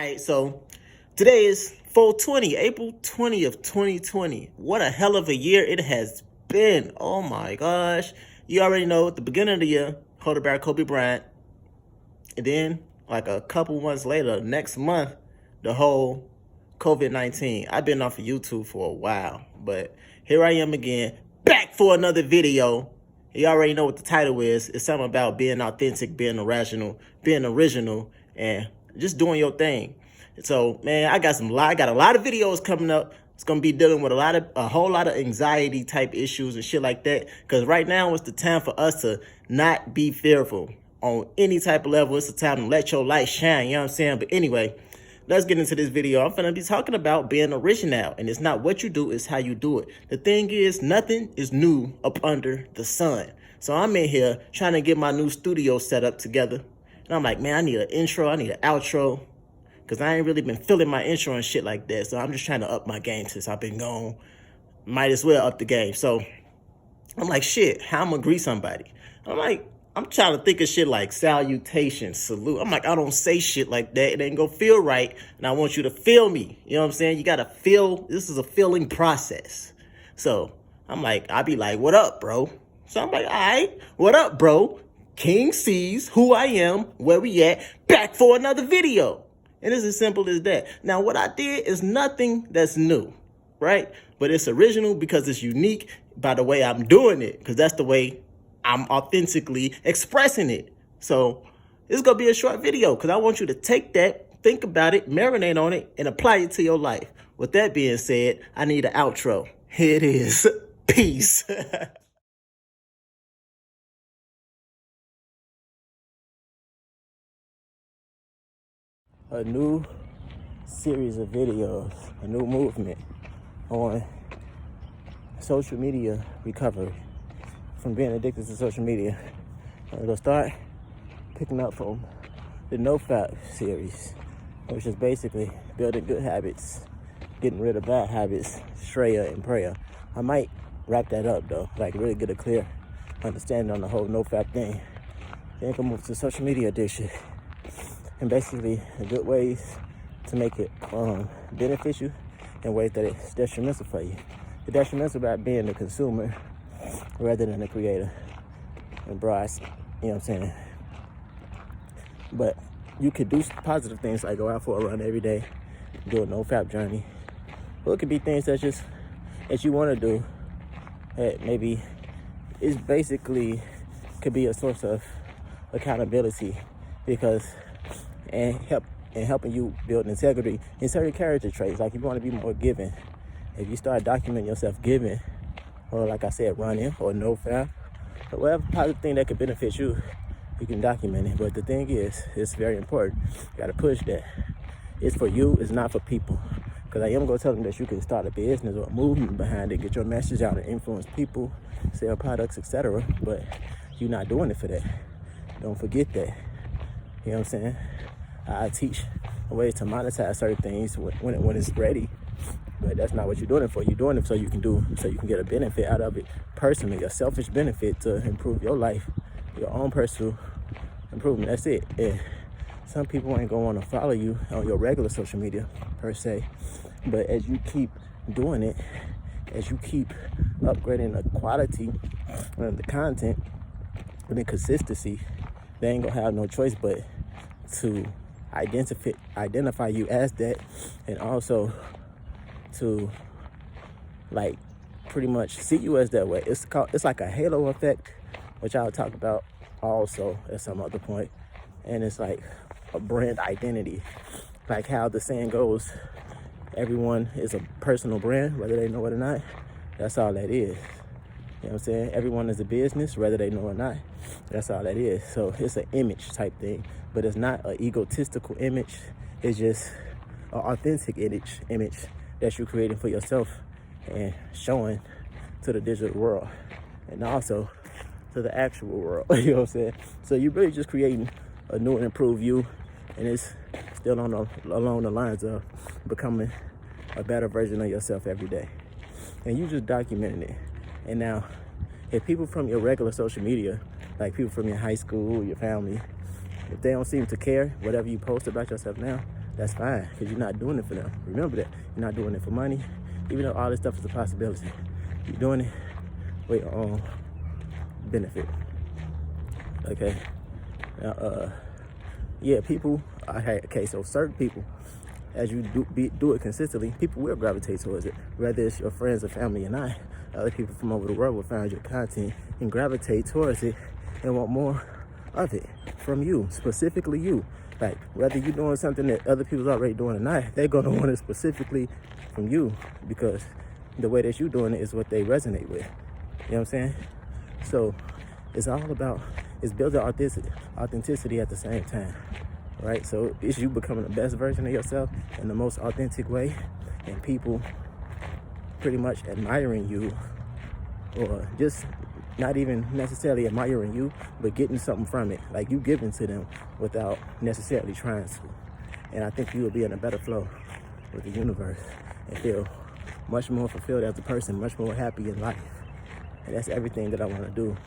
Alright, so today is 4/20, April 20th, 2020. What a hell of a year it has been. Oh my gosh. You already know at the beginning of the year, quarterback Kobe Bryant. And then, like a couple months later, next month, the whole COVID-19. I've been off of YouTube for a while, but here I am again, back for another video. You already know what the title is. It's something about being authentic, being irrational, being original, and just doing your thing. So, man, I got a lot of videos coming up. It's gonna be dealing with a whole lot of anxiety type issues and shit like that. Because right now, it's the time for us to not be fearful on any type of level. It's the time to let your light shine. You know what I'm saying? But anyway, let's get into this video. I'm gonna be talking about being original, and it's not what you do, it's how you do it. The thing is, nothing is new up under the sun. So I'm in here trying to get my new studio set up together. And I'm like, man, I need an intro, I need an outro, because I ain't really been feeling my intro and shit like that. So I'm just trying to up my game since I've been gone. Might as well up the game. So I'm like, shit, how I'm gonna greet somebody? I'm trying to think of shit like salutation, salute. I'm like, I don't say shit like that. It ain't gonna feel right. And I want you to feel me. You know what I'm saying? You gotta feel, this is a feeling process. So I'm like, I be like, what up, bro? So I'm like, all right, what up, bro? King sees who I am, where we at, back for another video. And it's as simple as that. Now, what I did is nothing that's new, right? But it's original because it's unique by the way I'm doing it, because that's the way I'm authentically expressing it. So it's going to be a short video because I want you to take that, think about it, marinate on it, and apply it to your life. With that being said, I need an outro. Here it is. Peace. A new series of videos, a new movement on social media recovery from being addicted to social media. I'm gonna start picking up from the NoFap series, which is basically building good habits, getting rid of bad habits, Shreya and prayer. I might wrap that up though, like really get a clear understanding on the whole NoFap thing. Then I can move to social media addiction. And basically, good ways to make it beneficial and ways that it's detrimental for you. The detrimental about being the consumer rather than the creator. And bro, you know what I'm saying? But you could do positive things like go out for a run every day, do a NoFap journey. Or it could be things that you want to do that maybe is basically could be a source of accountability because helping you build integrity in certain character traits. Like if you want to be more giving, if you start documenting yourself giving, or like I said, running or NoFap, or whatever positive thing that could benefit you, you can document it. But the thing is, it's very important. You got to push that. It's for you. It's not for people. Because I am going to tell them that you can start a business or a movement behind it, get your message out and influence people, sell products, etc. But you're not doing it for that. Don't forget that. You know what I'm saying? I teach a way to monetize certain things when it's ready, but that's not what you're doing it for. You're doing it so you can get a benefit out of it personally, a selfish benefit to improve your life, your own personal improvement. That's it. And some people ain't gonna want to follow you on your regular social media per se, but as you keep doing it, as you keep upgrading the quality of the content and the consistency, they ain't gonna have no choice but to identify you as that, and also to like pretty much see you as that way. It's like a halo effect, which I'll talk about also at some other point. And it's like a brand identity, like how the saying goes, everyone is a personal brand, whether they know it or not. That's all that is. You know what I'm saying? Everyone is a business, whether they know or not. That's all that is. So it's an image type thing, but it's not an egotistical image. It's just an authentic image that you're creating for yourself and showing to the digital world and also to the actual world. You know what I'm saying? So you're really just creating a new and improved you, and it's still along the lines of becoming a better version of yourself every day. And you just documenting it. And now, if people from your regular social media, like people from your high school, your family, if they don't seem to care, whatever you post about yourself now, that's fine, because you're not doing it for them. Remember that. You're not doing it for money, even though all this stuff is a possibility. You're doing it for your own benefit. Okay. Now, yeah, people. Okay, so certain people, as you do it consistently, people will gravitate towards it. Whether it's your friends or family or not, other people from over the world will find your content and gravitate towards it and want more of it from you, specifically you. Like, whether you're doing something that other people's already doing or not, they're gonna want it specifically from you, because the way that you're doing it is what they resonate with. You know what I'm saying? So it's all about, it's building authenticity at the same time, right? So it's you becoming the best version of yourself in the most authentic way, and people pretty much admiring you, or just not even necessarily admiring you, but getting something from it, like you giving to them without necessarily trying to. And I think you will be in a better flow with the universe and feel much more fulfilled as a person, much more happy in life. And that's everything that I want to do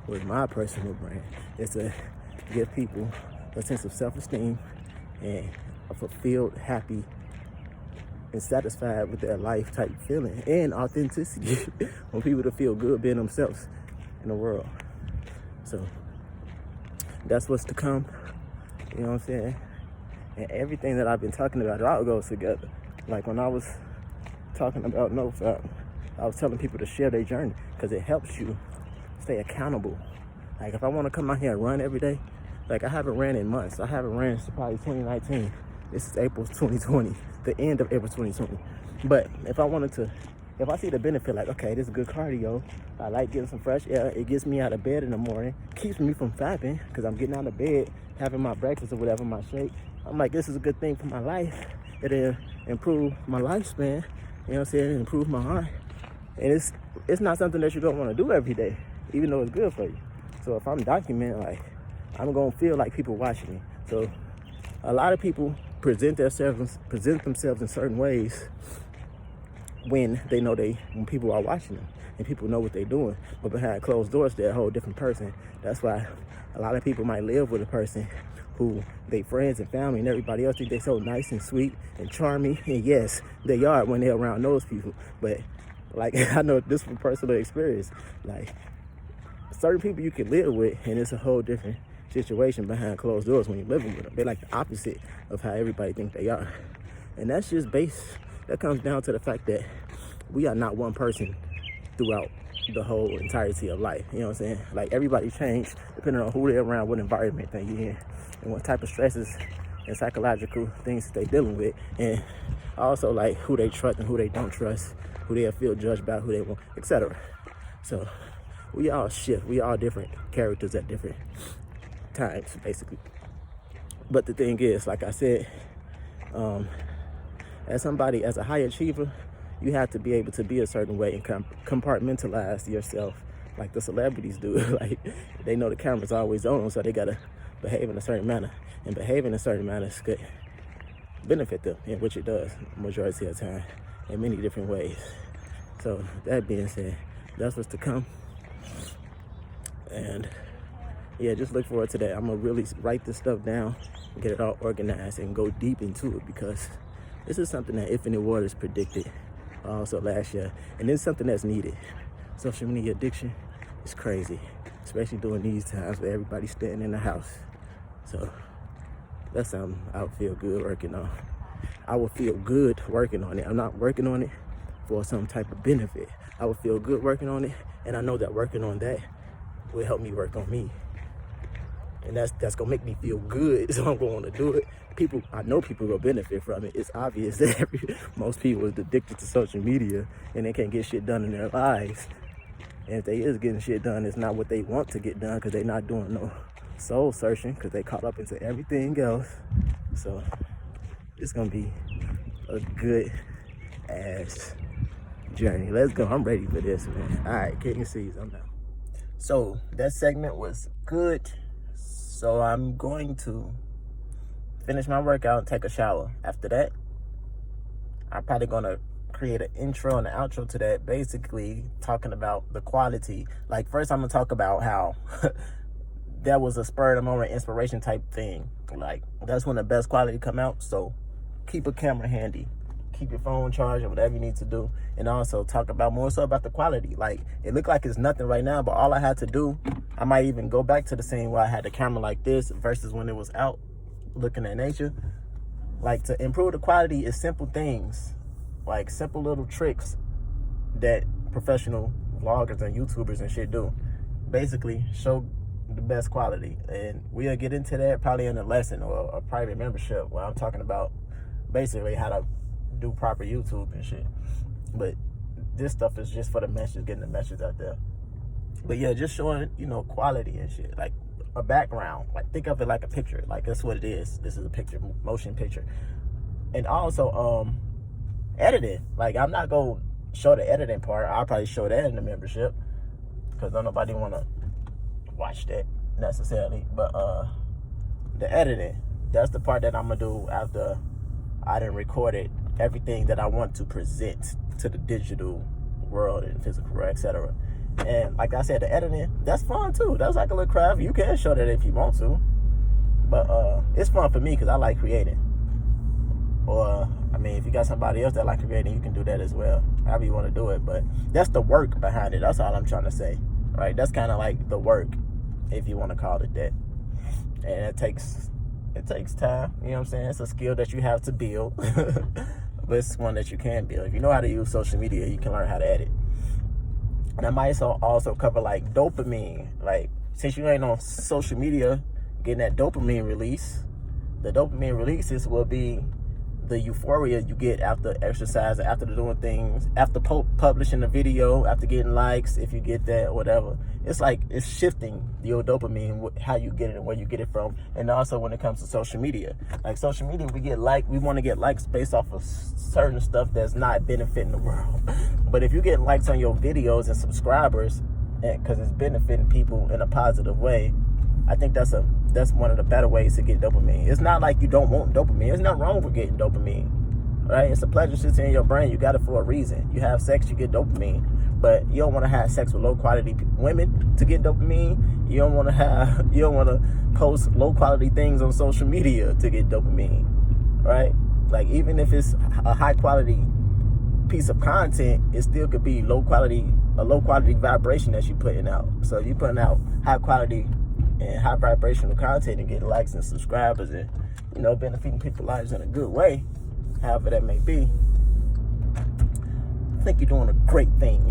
with my personal brand, is to give people a sense of self-esteem and a fulfilled, happy, and satisfied with their life type feeling, and authenticity. Want people to feel good being themselves in the world. So that's what's to come. You know what I'm saying? And everything that I've been talking about, it all goes together. Like when I was talking about NoFap, I was telling people to share their journey, because it helps you stay accountable. Like if I want to come out here and run every day, like I haven't ran in months. I haven't ran since probably 2019. This is April 2020, the end of April 2020. But if I see the benefit, like, okay, this is good cardio, I like getting some fresh air, it gets me out of bed in the morning, keeps me from fapping, because I'm getting out of bed, having my breakfast or whatever, my shake. I'm like, this is a good thing for my life. It'll improve my lifespan, you know what I'm saying, improve my heart. And it's not something that you don't want to do every day, even though it's good for you. So if I'm documenting, like, I'm going to feel like people watching me. So a lot of people present themselves in certain ways when they know when people are watching them and people know what they're doing. But behind closed doors, they're a whole different person. That's why a lot of people might live with a person who they friends and family and everybody else think they're so nice and sweet and charming. And yes, they are when they're around those people. But like, I know this from personal experience. Like, certain people you can live with, and it's a whole different situation behind closed doors when you're living with them. They're like the opposite of how everybody thinks they are. And that's just that comes down to the fact that we are not one person throughout the whole entirety of life. You know what I'm saying? Like, everybody change depending on who they're around, what environment they're in, and what type of stresses and psychological things they're dealing with. And also, like, who they trust and who they don't trust, who they feel judged by, who they want, etc. So we all shift. We all different characters at different times, basically. But the thing is, like I said, as a high achiever, you have to be able to be a certain way and compartmentalize yourself like the celebrities do. Like, they know the camera's always on, so they gotta behave in a certain manner. And behaving in a certain manner could benefit them, in which it does majority of the time in many different ways. So that being said, that's what's to come. And yeah, just look forward to that. I'm gonna really write this stuff down, get it all organized, and go deep into it, because this is something that Infinite Waters predicted also last year, and it's something that's needed. Social media addiction is crazy, especially during these times where everybody's staying in the house. So that's something I would feel good working on. I would feel good working on it. I'm not working on it for some type of benefit. I would feel good working on it, and I know that working on that will help me work on me. And that's gonna make me feel good, so I'm gonna want to do it. I know people will benefit from it. It's obvious that most people is addicted to social media and they can't get shit done in their lives. And if they is getting shit done, it's not what they want to get done, because they're not doing no soul searching, because they caught up into everything else. So it's gonna be a good ass journey. Let's go. I'm ready for this, man. All right, kicking seas. I'm down. So that segment was good. So I'm going to finish my workout and take a shower. After that, I'm probably gonna create an intro and an outro to that, basically talking about the quality. Like, first I'm gonna talk about how that was a spur of the moment inspiration type thing. Like, that's when the best quality come out. So keep a camera handy. Keep your phone charged or whatever you need to do. And also talk about more so about the quality. Like, it looked like it's nothing right now, but all I had to do, I might even go back to the scene where I had the camera like this versus when it was out looking at nature. Like, to improve the quality is simple things, like simple little tricks that professional vloggers and YouTubers and shit do. Basically, show the best quality. And we'll get into that probably in a lesson or a private membership where I'm talking about basically how to do proper YouTube and shit. But this stuff is just for the message, getting the message out there. But yeah, just showing, you know, quality and shit. Like a background. Like, think of it like a picture. Like, that's what it is. This is a picture, motion picture. And also, editing. Like, I'm not going to show the editing part. I'll probably show that in the membership, because don't nobody want to watch that necessarily. But the editing, that's the part that I'm going to do after I done recorded everything that I want to present to the digital world and physical world, etc. And like I said, the editing, that's fun too. That's like a little craft. You can show that if you want to, but it's fun for me because I like creating. Or I mean, if you got somebody else that like creating, you can do that as well, however you want to do it. But that's the work behind it. That's all I'm trying to say, right? That's kind of like the work, if you want to call it that. And it takes time, you know what I'm saying? It's a skill that you have to build, but it's one that you can build. If you know how to use social media, you can learn how to edit. And I might also cover like dopamine. Like, since you ain't on social media getting that dopamine release, the dopamine releases will be the euphoria you get after exercise, after doing things, after publishing a video, after getting likes, if you get that or whatever. It's like, it's shifting your dopamine, how you get it and where you get it from. And also when it comes to social media, like social media, we want to get likes based off of certain stuff that's not benefiting the world. But if you get likes on your videos and subscribers, because it's benefiting people in a positive way, I think that's one of the better ways to get dopamine. It's not like you don't want dopamine. There's nothing wrong with getting dopamine, right? It's a pleasure system in your brain. You got it for a reason. You have sex, you get dopamine. But you don't want to have sex with low quality women to get dopamine. You don't want to post low quality things on social media to get dopamine, right? Like, even if it's a high quality piece of content, it still could be a low quality vibration that you're putting out. So if you're putting out high quality and high vibrational content and get likes and subscribers and, you know, benefiting people's lives in a good way, however that may be, I think you're doing a great thing.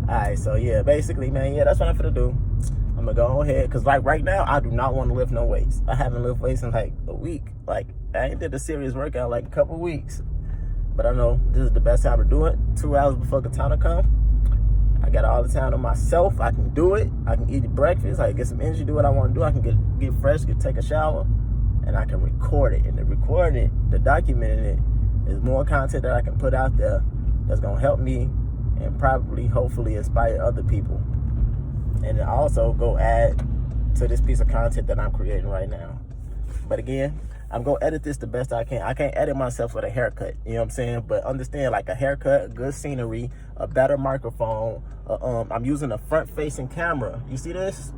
Alright, so yeah, basically, man, yeah, that's what I'm gonna do. I'm gonna go ahead, because like right now, I do not want to lift no weights. I haven't lifted weights in like a week. Like, I ain't did a serious workout like a couple weeks. But I know this is the best time to do it. 2 hours before Katana come. I got all the time to myself. I can do it. I can eat breakfast. I can get some energy, do what I want to do. I can get fresh, take a shower, and I can record it. And the recording it, the documenting it, is more content that I can put out there that's going to help me and probably, hopefully, inspire other people. And then also go add to this piece of content that I'm creating right now. But again, I'm going to edit this the best I can. I can't edit myself with a haircut, you know what I'm saying? But understand, like a haircut, good scenery, a better microphone. I'm using a front-facing camera. You see this?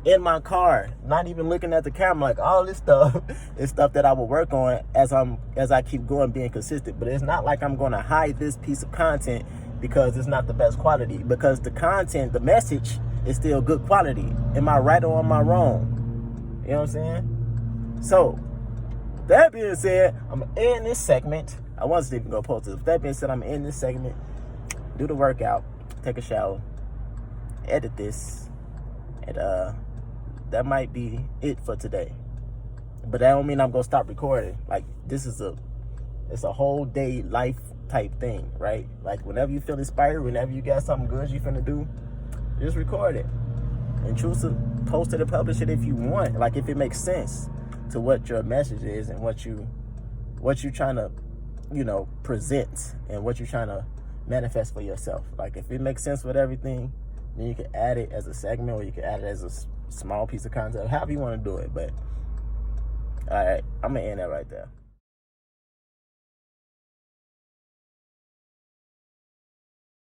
In my car, not even looking at the camera. Like, all this stuff is stuff that I will work on as I keep going, being consistent. But it's not like I'm going to hide this piece of content because it's not the best quality. Because the content, the message is still good quality. Am I right or am I wrong? You know what I'm saying? So, that being said, I'm going to end this segment. I wasn't even going to post this. That being said, I'm going to end this segment, do the workout, take a shower, edit this, and that might be it for today. But that don't mean I'm going to stop recording. Like, this is it's a whole day life type thing, right? Like, whenever you feel inspired, whenever you got something good you finna do, just record it. And choose to post it and publish it if you want. Like, if it makes sense to what your message is and what you trying to, you know, present and what you're trying to manifest for yourself. Like, if it makes sense with everything, then you can add it as a segment, or you can add it as a small piece of content, however you want to do it. But all right, I'm gonna end that right there.